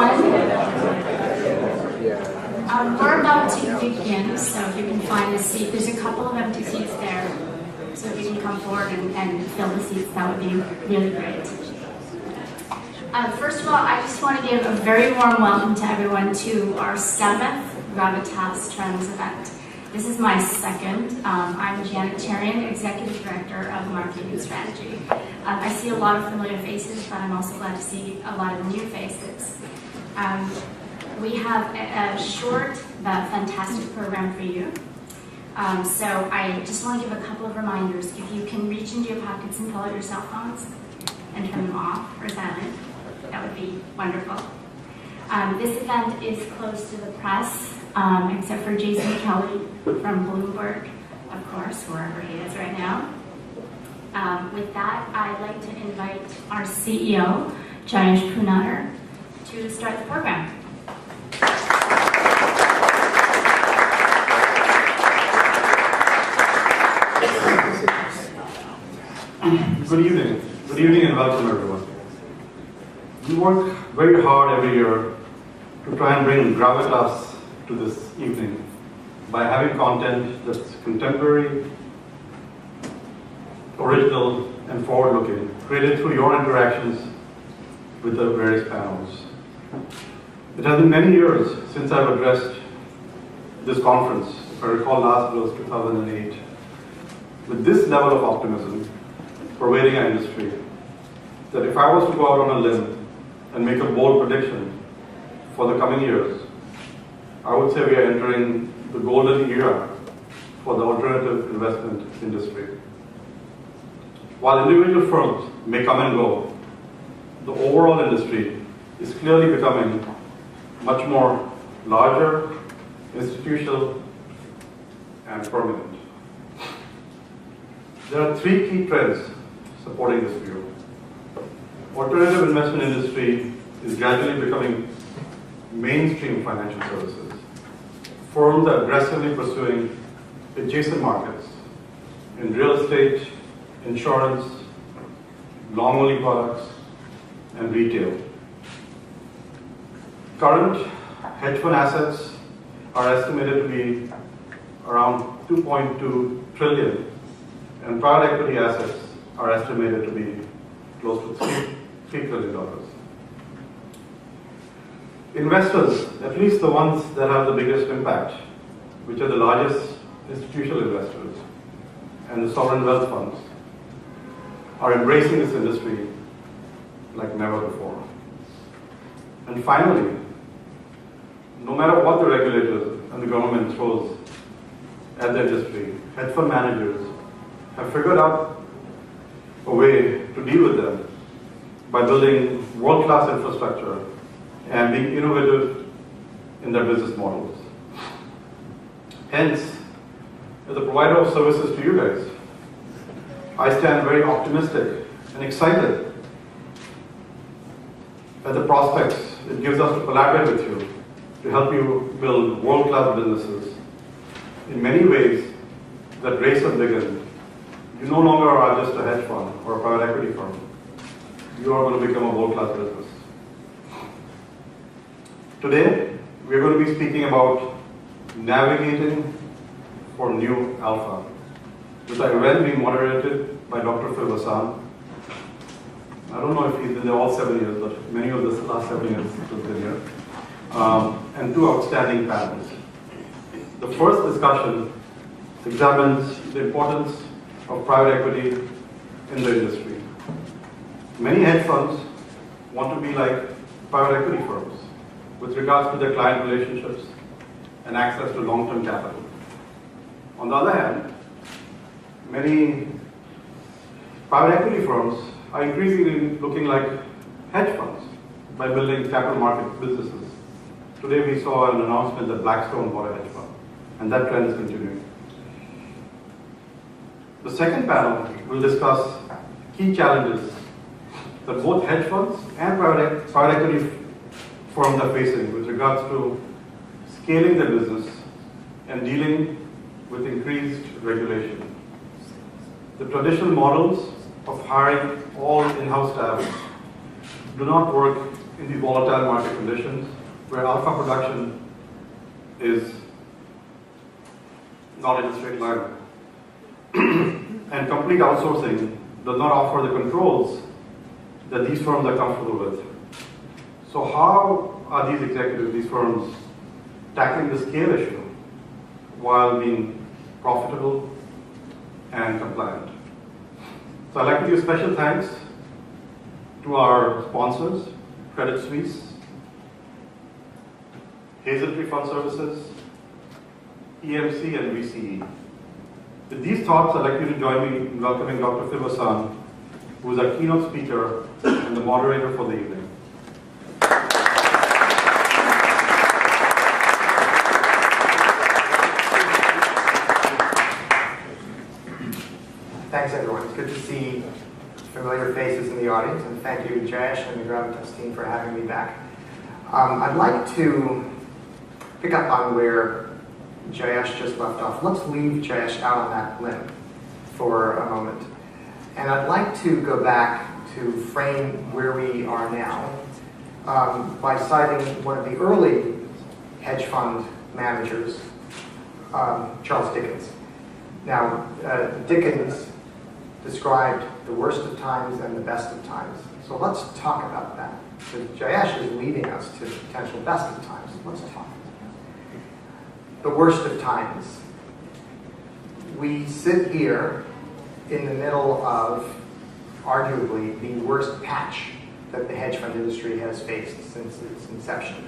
everyone. We're about to begin, so if you can find a seat, there's a couple of empty seats there. So if you can come forward and fill the seats, that would be really great. First of all, I just want to give a very warm welcome to everyone to our 7th Gravitas Trends event. This is my second. I'm Janet Cherian, Executive Director of Marketing and Strategy. I see a lot of familiar faces, but I'm also glad to see a lot of new faces. We have a short but fantastic program for you. So I just want to give a couple of reminders. If you can reach into your pockets and pull out your cell phones and turn them off or silent, that would be wonderful. This event is closed to the press, except for Jason Kelly from Bloomberg, of course, wherever he is right now. With that, I'd like to invite our CEO, Jayesh Punater, to start the program. Good evening. Good evening and welcome everyone. We work very hard every year to try and bring Gravitas to this evening by having content that's contemporary, original, and forward-looking, created through your interactions with the various panels. It has been many years since I've addressed this conference. If I recall, last was 2008. With this level of optimism pervading our industry, that if I was to go out on a limb and make a bold prediction for the coming years, I would say we are entering the golden era for the alternative investment industry. While individual firms may come and go, the overall industry is clearly becoming much more larger, institutional, and permanent. There are 3 key trends supporting this view. Alternative investment industry is gradually becoming mainstream financial services. Firms are aggressively pursuing adjacent markets in real estate, insurance, long-only products, and retail. Current hedge fund assets are estimated to be around 2.2 trillion, and private equity assets are estimated to be close to $3 trillion. Investors, at least the ones that have the biggest impact, which are the largest institutional investors and the sovereign wealth funds, are embracing this industry like never before. And finally, no matter what the regulators and the government throws at the industry, hedge fund managers have figured out a way to deal with them by building world-class infrastructure and being innovative in their business models. Hence, as a provider of services to you guys, I stand very optimistic and excited at the prospects it gives us to collaborate with you to help you build world-class businesses in many ways that race has begun. You no longer are just a hedge fund or a private equity firm. You are going to become a world-class business. Today, we are going to be speaking about navigating for new alpha, with our event being moderated by Dr. Phil Hassan. I don't know if he's been there all 7 years, but many of the last 7 years he's been here. And 2 outstanding panels. The first discussion examines the importance of private equity in the industry. Many hedge funds want to be like private equity firms with regards to their client relationships and access to long-term capital. On the other hand, many private equity firms are increasingly looking like hedge funds by building capital market businesses. Today we saw an announcement that Blackstone bought a hedge fund, and that trend is continuing. The second panel will discuss key challenges that both hedge funds and private equity firms are facing with regards to scaling their business and dealing with increased regulation. The traditional models of hiring all in-house staff do not work in these volatile market conditions where alpha production is not in a straight line. And complete outsourcing does not offer the controls that these firms are comfortable with. So how are these executives, these firms, tackling the scale issue while being profitable and compliant? So I'd like to give special thanks to our sponsors, Credit Suisse, Hazeltree Fund Services, EMC, and VCE. With these thoughts, I'd like you to join me in welcoming Dr. Phil Hassan, who is our keynote speaker and the moderator for the evening. Thanks, everyone. It's good to see familiar faces in the audience, and thank you, Jayesh and the Gravitas team, for having me back. I'd like to pick up on where Jayesh just left off. Let's leave Jayesh out on that limb for a moment. And I'd like to go back to frame where we are now by citing one of the early hedge fund managers, Charles Dickens. Now, Dickens described the worst of times and the best of times. So let's talk about that. So Jayesh is leading us to potential best of times. Let's talk about that. The worst of times. We sit here in the middle of arguably the worst patch that the hedge fund industry has faced since its inception.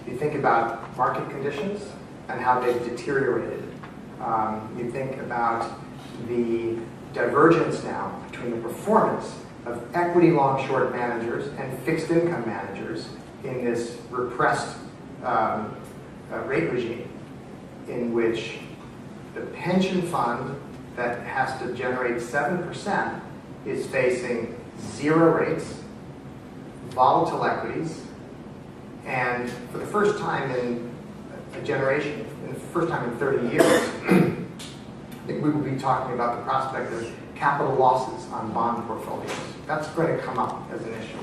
You think about market conditions and how they've deteriorated. You think about the divergence now between the performance of equity long-short managers and fixed income managers in this repressed rate regime, in which the pension fund that has to generate 7% is facing zero rates, volatile equities, and for the first time in a generation, in the first time in 30 years, I think we will be talking about the prospect of capital losses on bond portfolios. That's going to come up as an issue.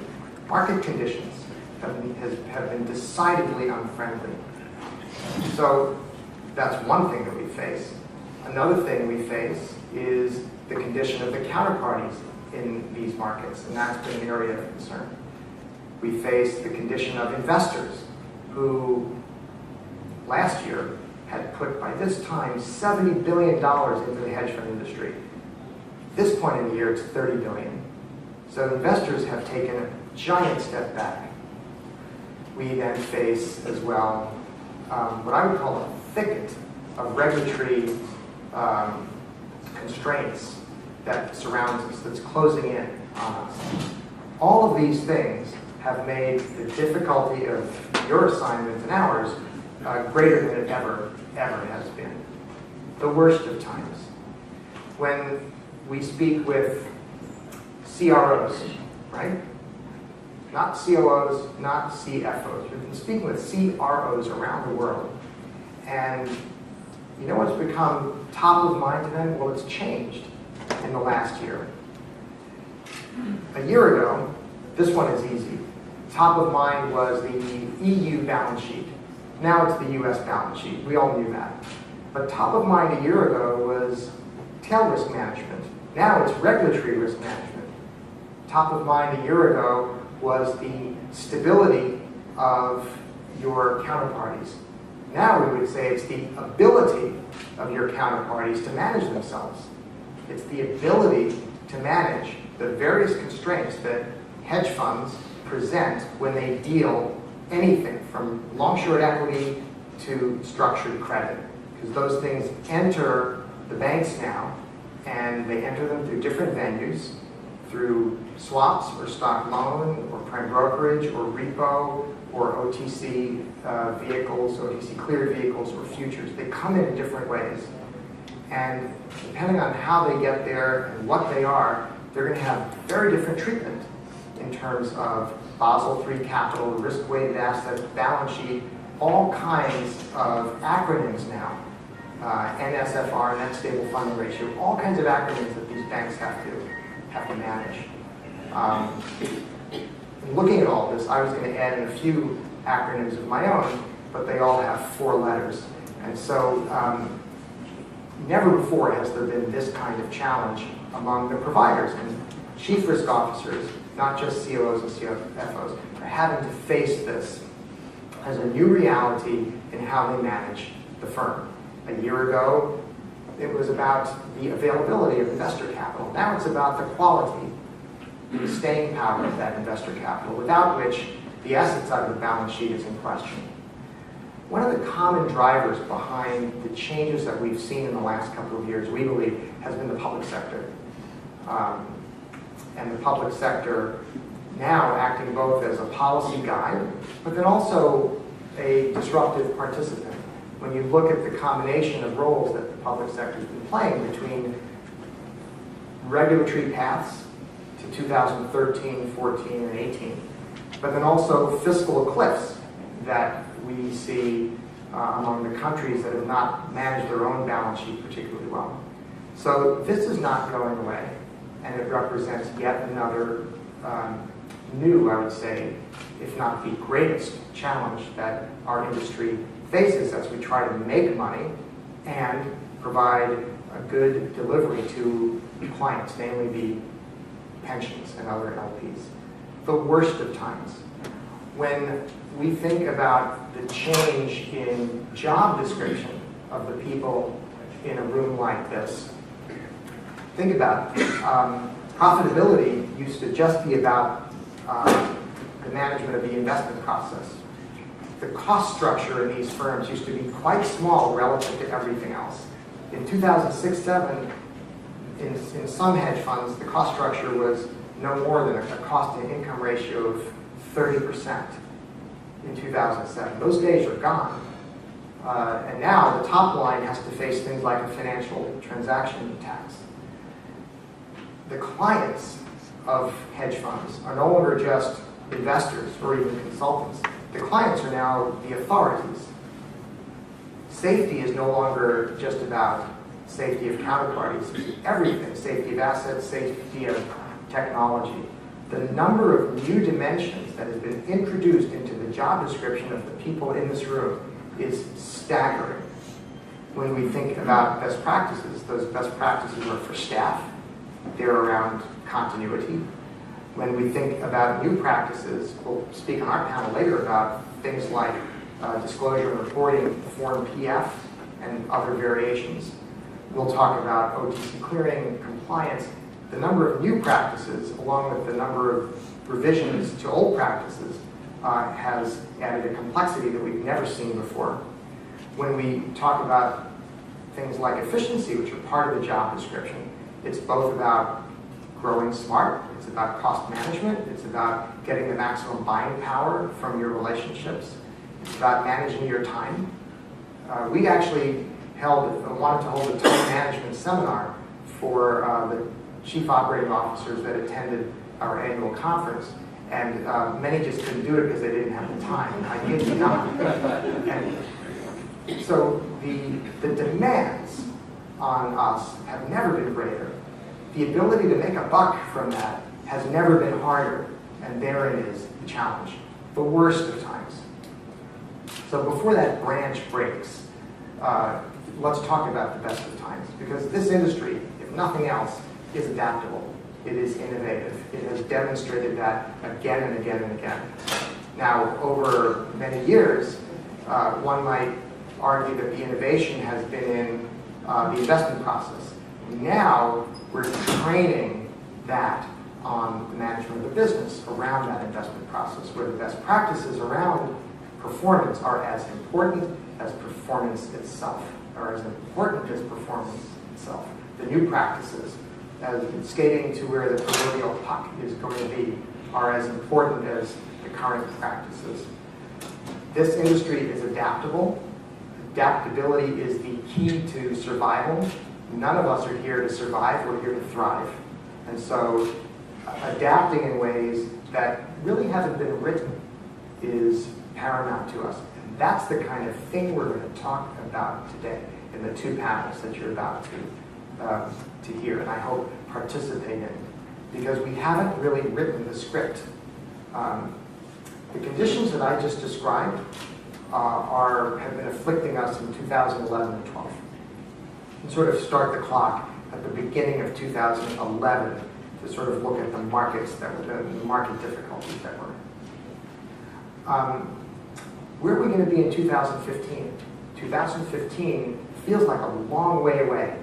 Market conditions have been decidedly unfriendly. So that's one thing that we face. Another thing we face is the condition of the counterparties in these markets, and that's been an area of concern. We face the condition of investors who last year had put, by this time, $70 billion into the hedge fund industry. At this point in the year, it's $30 billion. So investors have taken a giant step back. We then face, as well, what I would call a thicket of regulatory constraints that surrounds us, that's closing in on us. All of these things have made the difficulty of your assignment and ours greater than it ever has been. The worst of times. When we speak with CROs, right? Not COOs, not CFOs. We've been speaking with CROs around the world. And you know what's become top of mind to them? Well, it's changed in the last year. A year ago, this one is easy. Top of mind was the EU balance sheet. Now it's the US balance sheet. We all knew that. But top of mind a year ago was tail risk management. Now it's regulatory risk management. Top of mind a year ago was the stability of your counterparties. Now we would say it's the ability of your counterparties to manage themselves. It's the ability to manage the various constraints that hedge funds present when they deal anything from long-short equity to structured credit. Because those things enter the banks now, and they enter them through different venues, through swaps or stock loan or prime brokerage or repo or OTC vehicles, OTC cleared vehicles or futures. They come in different ways. And depending on how they get there and what they are, they're going to have very different treatment in terms of Basel III capital, risk-weighted assets, balance sheet, all kinds of acronyms now. NSFR, net stable funding ratio, all kinds of acronyms that these banks have to manage. in looking at all this, I was going to add in a few acronyms of my own, but they all have 4 letters. And so never before has there been this kind of challenge among the providers. And chief risk officers, not just COOs and CFOs, are having to face this as a new reality in how they manage the firm. A year ago, it was about the availability of investor capital. Now it's about the quality, the staying power of that investor capital, without which the asset side of the balance sheet is in question. One of the common drivers behind the changes that we've seen in the last couple of years, we believe, has been the public sector. And the public sector now acting both as a policy guide, but then also a disruptive participant. When you look at the combination of roles that the public sector has been playing between regulatory paths to 2013, 14, and 18, but then also fiscal cliffs that we see among the countries that have not managed their own balance sheet particularly well. So this is not going away, and it represents yet another new, I would say, if not the greatest challenge that our industry faces as we try to make money and provide a good delivery to clients, namely the pensions and other LPs. The worst of times. When we think about the change in job description of the people in a room like this, think about it. Profitability used to just be about the management of the investment process. The cost structure in these firms used to be quite small relative to everything else. In 2006-07, in some hedge funds, the cost structure was no more than a cost-to-income ratio of 30% in 2007. Those days are gone. And now the top line has to face things like a financial transaction tax. The clients of hedge funds are no longer just investors or even consultants. The clients are now the authorities. Safety is no longer just about safety of counterparties. It's everything. Safety of assets, safety of technology. The number of new dimensions that has been introduced into the job description of the people in this room is staggering. When we think about best practices, those best practices are for staff. They're around continuity. When we think about new practices, we'll speak on our panel later about things like disclosure and reporting, Form PF, and other variations. We'll talk about OTC clearing, compliance. The number of new practices, along with the number of revisions to old practices, has added a complexity that we've never seen before. When we talk about things like efficiency, which are part of the job description, it's both about growing smart, it's about cost management, it's about getting the maximum buying power from your relationships, it's about managing your time. We actually wanted to hold a time management seminar for the chief operating officers that attended our annual conference, and many just couldn't do it because they didn't have the time. I kid you not. And so the demands on us have never been greater. The ability to make a buck from that has never been harder, and therein is the challenge, the worst of times. So before that branch breaks, let's talk about the best of times, because this industry, if nothing else, is adaptable. It is innovative. It has demonstrated that again and again and again. Now, over many years, one might argue that the innovation has been in the investment process. Now, we're training that on the management of the business around that investment process, where the best practices around performance are as important as performance itself, or as important as performance itself. The new practices, as skating to where the proverbial puck is going to be, are as important as the current practices. This industry is adaptable. Adaptability is the key to survival. None of us are here to survive, we're here to thrive. And so adapting in ways that really haven't been written is paramount to us. And that's the kind of thing we're going to talk about today in the two panels that you're about to hear, and I hope participate in, because we haven't really written the script The conditions that I just described have been afflicting us in 2011 and 12. And sort of start the clock at the beginning of 2011 to sort of look at the markets that were the market difficulties that were. Where are we going to be in 2015? 2015 feels like a long way away,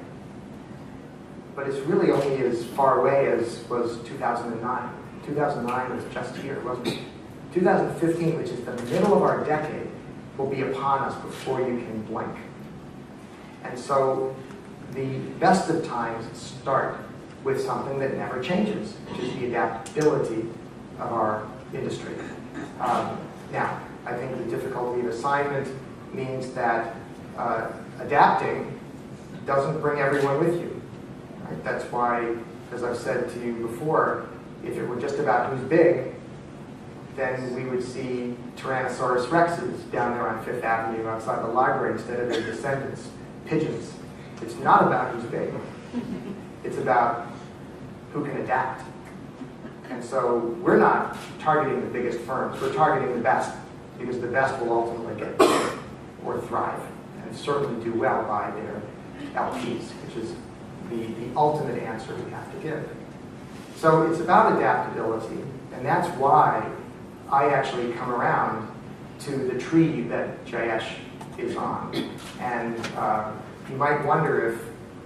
but it's really only as far away as was 2009. 2009 was just here, wasn't it? 2015, which is the middle of our decade, will be upon us before you can blink. And so the best of times start with something that never changes, which is the adaptability of our industry. Now, I think the difficulty of assignment means that adapting doesn't bring everyone with you. Right? That's why, as I've said to you before, if it were just about who's big, then we would see Tyrannosaurus rexes down there on Fifth Avenue outside the library instead of their descendants, pigeons. It's not about who's big. It's about who can adapt. And so we're not targeting the biggest firms. We're targeting the best, because the best will ultimately get big or thrive and certainly do well by their LPs, which is the ultimate answer we have to give. So it's about adaptability, and that's why I actually come around to the tree that Jayesh is on. And you might wonder if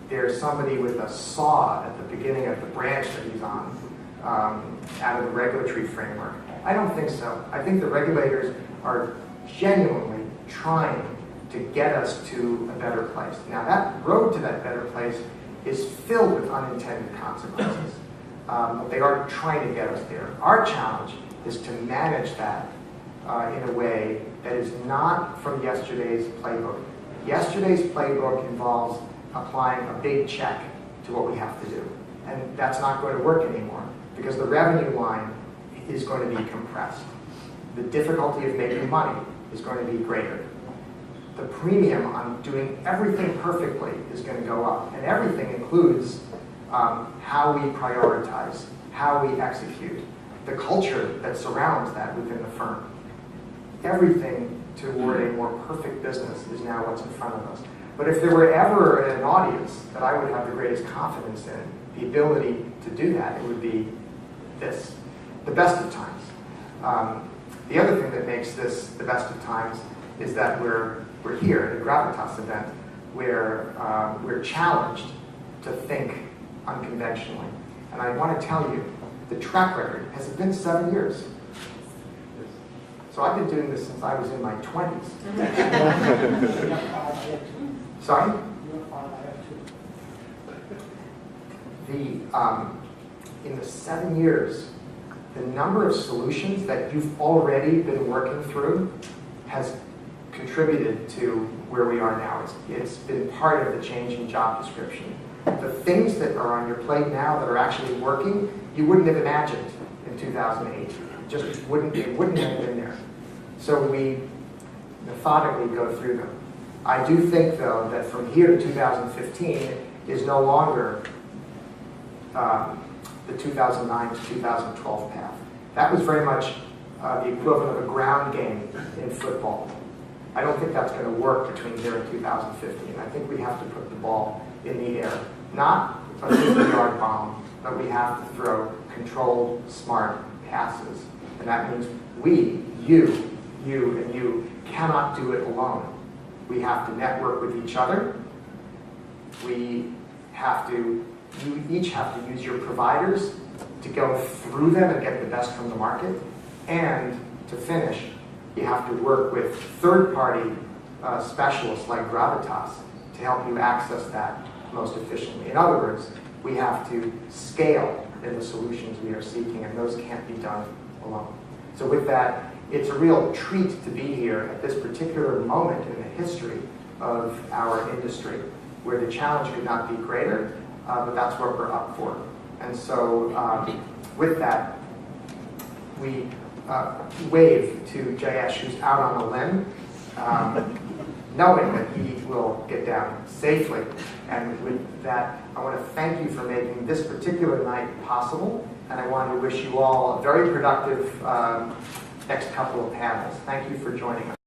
there's somebody with a saw at the beginning of the branch that he's on, out of the regulatory framework. I don't think so. I think the regulators are genuinely trying to get us to a better place. Now, that road to that better place is filled with unintended consequences. But they are trying to get us there. Our challenge is to manage that in a way that is not from yesterday's playbook. Yesterday's playbook involves applying a big check to what we have to do. And that's not going to work anymore, because the revenue line is going to be compressed. The difficulty of making money is going to be greater. The premium on doing everything perfectly is going to go up. And everything includes how we prioritize, how we execute, the culture that surrounds that within the firm. Everything toward a more perfect business is now what's in front of us. But if there were ever an audience that I would have the greatest confidence in, the ability to do that, it would be this, the best of times. The other thing that makes this the best of times is that we're here at a Gravitas event where we're challenged to think unconventionally. And I want to tell you, the track record has been 7 years. So I've been doing this since I was in my 20s. Sorry? In the 7 years, the number of solutions that you've already been working through has contributed to where we are now. It's been part of the change in job description. The things that are on your plate now that are actually working, you wouldn't have imagined in 2008. It wouldn't have been there. So we methodically go through them. I do think, though, that from here to 2015 is no longer the 2009 to 2012 path. That was very much the equivalent of a ground game in football. I don't think that's going to work between here and 2015. I think we have to put the ball in the air. Not a 50-yard bomb, but we have to throw controlled, smart passes. And that means we, you, and you cannot do it alone. We have to network with each other. You each have to use your providers to go through them and get the best from the market. And to finish, you have to work with third-party specialists like Gravitas to help you access that most efficiently. In other words, we have to scale in the solutions we are seeking, and those can't be done alone. So with that, it's a real treat to be here at this particular moment in the history of our industry, where the challenge could not be greater, but that's what we're up for. And so with that, we wave to Jayesh, who's out on a limb, knowing that he will get down safely. And with that, I want to thank you for making this particular night possible, and I want to wish you all a very productive next couple of panels. Thank you for joining us.